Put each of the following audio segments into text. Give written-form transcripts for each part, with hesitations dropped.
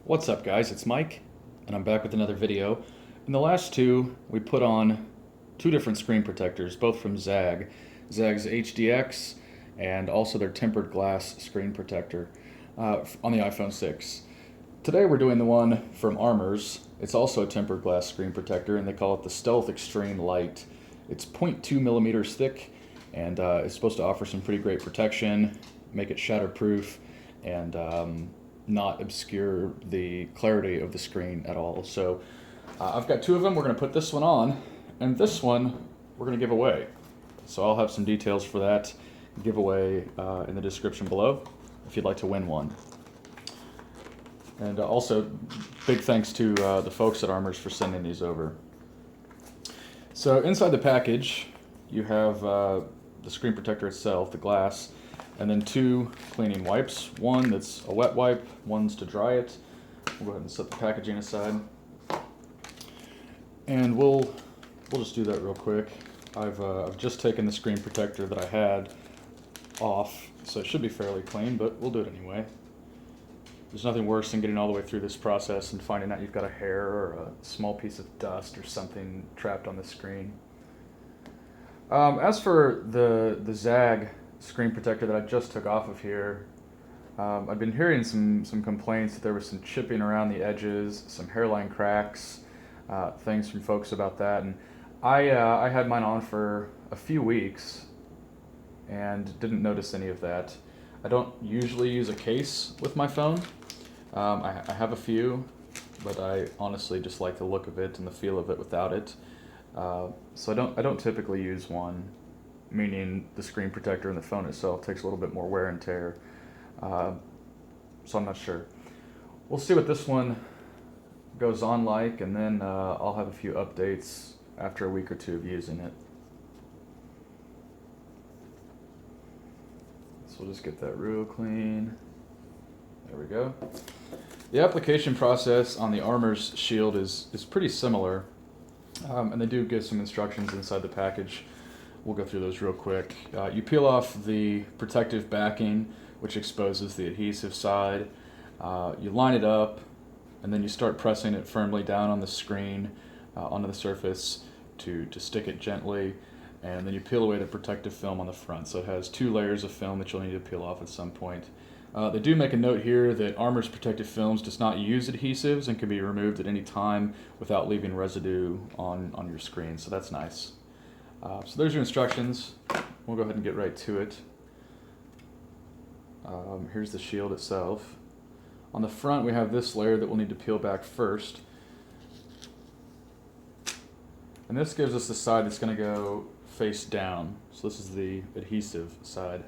What's up guys, it's Mike, and I'm back with another video. In the last two, we put on two different screen protectors, both from Zag. Zag's HDX and also their tempered glass screen protector on the iPhone 6. Today we're doing the one from Armorz. It's also a tempered glass screen protector, and they call it the Stealth Extreme LITE. It's 0.2 millimeters thick, and it's supposed to offer some pretty great protection, make it shatterproof, and not obscure the clarity of the screen at all. So I've got two of them. We're going to put this one on, and this one we're going to give away. So I'll have some details for that giveaway in the description below if you'd like to win one. And also, big thanks to the folks at Armorz for sending these over. So inside the package, you have the screen protector itself, the glass, and then two cleaning wipes. One that's a wet wipe, one's to dry it. We'll go ahead and set the packaging aside. And we'll just do that real quick. I've just taken the screen protector that I had off, so it should be fairly clean, but we'll do it anyway. There's nothing worse than getting all the way through this process and finding out you've got a hair or a small piece of dust or something trapped on the screen. As for the Zag screen protector that I just took off of here, I've been hearing some complaints that there was some chipping around the edges, some hairline cracks, things from folks about that. And I had mine on for a few weeks and didn't notice any of that. I don't usually use a case with my phone. I have a few, but I honestly just like the look of it and the feel of it without it. So I don't typically use one, meaning the screen protector and the phone itself takes a little bit more wear and tear. So I'm not sure. We'll see what this one goes on like, and then I'll have a few updates after a week or two of using it. So we'll just get that real clean. There we go. The application process on the Armorz Shield is pretty similar, and they do give some instructions inside the package. We'll go through those real quick. You peel off the protective backing, which exposes the adhesive side. You line it up, and then you start pressing it firmly down on the screen, onto the surface to stick it gently. And then you peel away the protective film on the front. So it has two layers of film that you'll need to peel off at some point. They do make a note here that Armorz protective films does not use adhesives and can be removed at any time without leaving residue on your screen. So that's nice. So there's your instructions. We'll go ahead and get right to it. Here's the shield itself. On the front we have this layer that we'll need to peel back first. And this gives us the side that's going to go face down. So this is the adhesive side.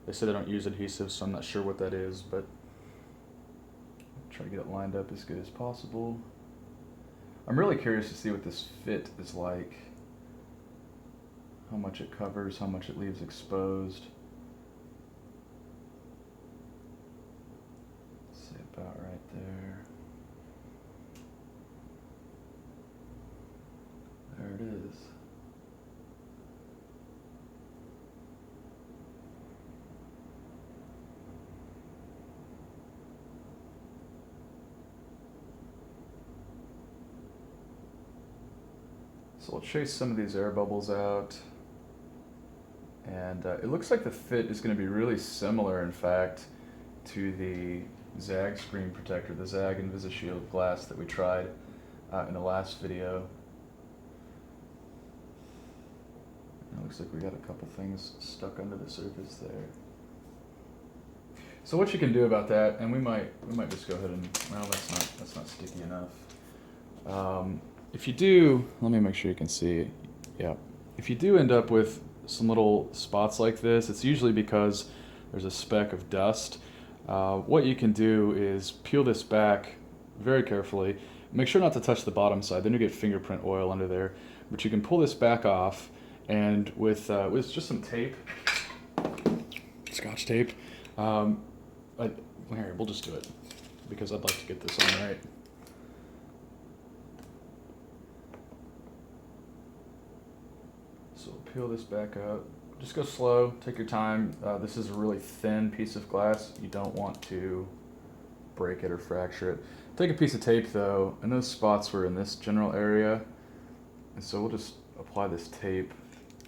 They say they don't use adhesive, so I'm not sure what that is, but I'll try to get it lined up as good as possible. I'm really curious to see what this fit is like. How much it covers, how much it leaves exposed. Let's say about right there. There it is. So we'll chase some of these air bubbles out. And it looks like the fit is going to be really similar, in fact, to the Zag screen protector, the Zag InvisiShield glass that we tried in the last video. It looks like we got a couple things stuck under the surface there. So what you can do about that, and we might just go ahead and, well, that's not sticky enough. If you do, let me make sure you can see. Yeah, if you do end up with some little spots like this, it's usually because there's a speck of dust. What you can do is peel this back very carefully. Make sure not to touch the bottom side, then you get fingerprint oil under there. But you can pull this back off, and with just some tape, Scotch tape, here, we'll just do it because I'd like to get this on right. So peel this back up. Just go slow, take your time. This is a really thin piece of glass. You don't want to break it or fracture it. Take a piece of tape though, and those spots were in this general area, and so we'll just apply this tape,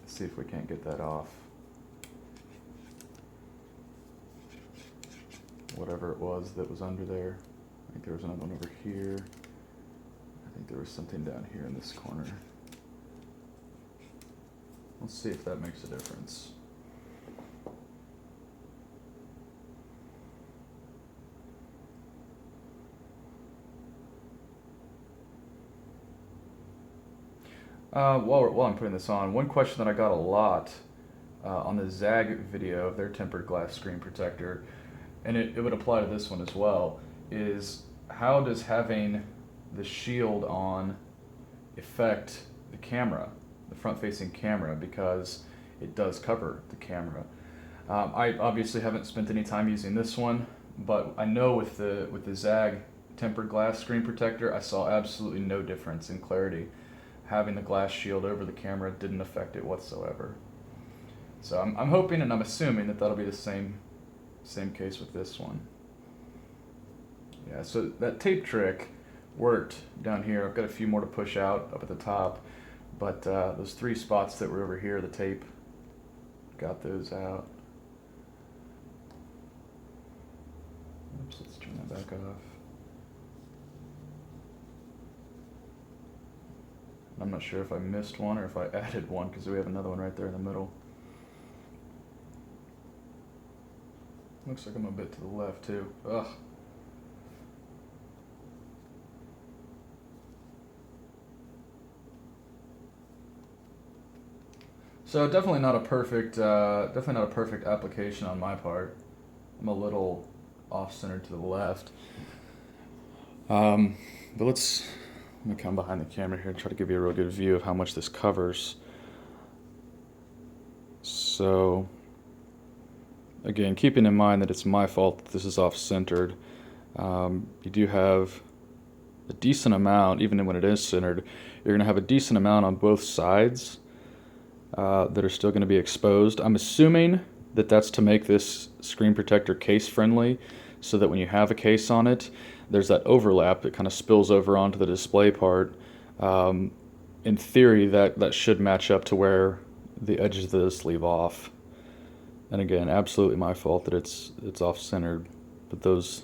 see if we can't get that off. Whatever it was that was under there. I think there was another one over here. I think there was something down here in this corner. Let's see if that makes a difference. While I'm putting this on, one question that I got a lot on the Zag video of their tempered glass screen protector, and it would apply to this one as well, is how does having the shield on affect the camera, the front-facing camera, because it does cover the camera. I obviously haven't spent any time using this one, but I know with the Zag tempered glass screen protector, I saw absolutely no difference in clarity. Having the glass shield over the camera didn't affect it whatsoever. So I'm hoping and I'm assuming that that'll be the same case with this one. Yeah, so that tape trick worked down here. I've got a few more to push out up at the top, but those 3 spots that were over here, the tape got those out. Oops, let's turn that back off. I'm not sure if I missed one or if I added one, because we have another one right there in the middle. Looks like I'm a bit to the left too. Ugh. So definitely not a perfect application on my part. I'm a little off-centered to the left. But let me come behind the camera here and try to give you a real good view of how much this covers. So, again, keeping in mind that it's my fault that this is off-centered, you do have a decent amount, even when it is centered, you're going to have a decent amount on both sides that are still going to be exposed. I'm assuming that that's to make this screen protector case-friendly, so that when you have a case on it, there's that overlap that kind of spills over onto the display part. In theory, that should match up to where the edges of this leave off. And again, absolutely my fault that it's off-centered, but those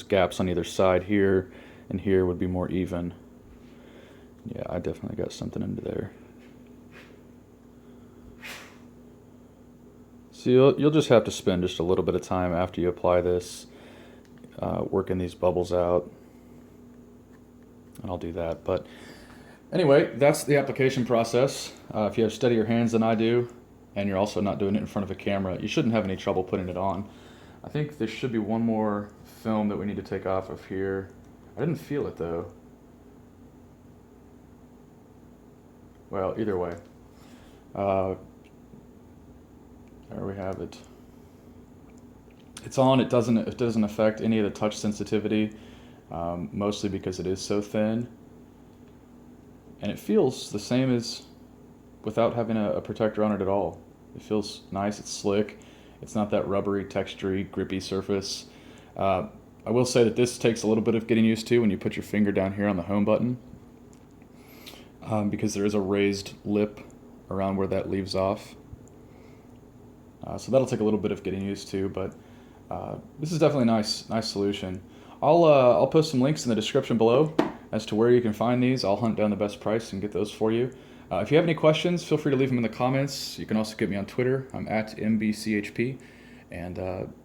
gaps on either side here and here would be more even. Yeah, I definitely got something into there. So you'll just have to spend just a little bit of time after you apply this working these bubbles out, and I'll do that. But anyway, that's the application process. If you have steadier hands than I do, and you're also not doing it in front of a camera, you shouldn't have any trouble putting it on. I think there should be one more film that we need to take off of here. I didn't feel it though. Well, either way. There we have it. It's on. It doesn't affect any of the touch sensitivity, mostly because it is so thin, and it feels the same as without having a protector on it at all. It feels nice. It's slick. It's not that rubbery, textury, grippy surface. I will say that this takes a little bit of getting used to when you put your finger down here on the home button, because there is a raised lip around where that leaves off. So that'll take a little bit of getting used to, but this is definitely a nice solution. I'll post some links in the description below as to where you can find these. I'll hunt down the best price and get those for you. If you have any questions, feel free to leave them in the comments. You can also get me on Twitter. I'm at MBCHP. And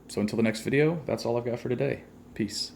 so until the next video, that's all I've got for today. Peace.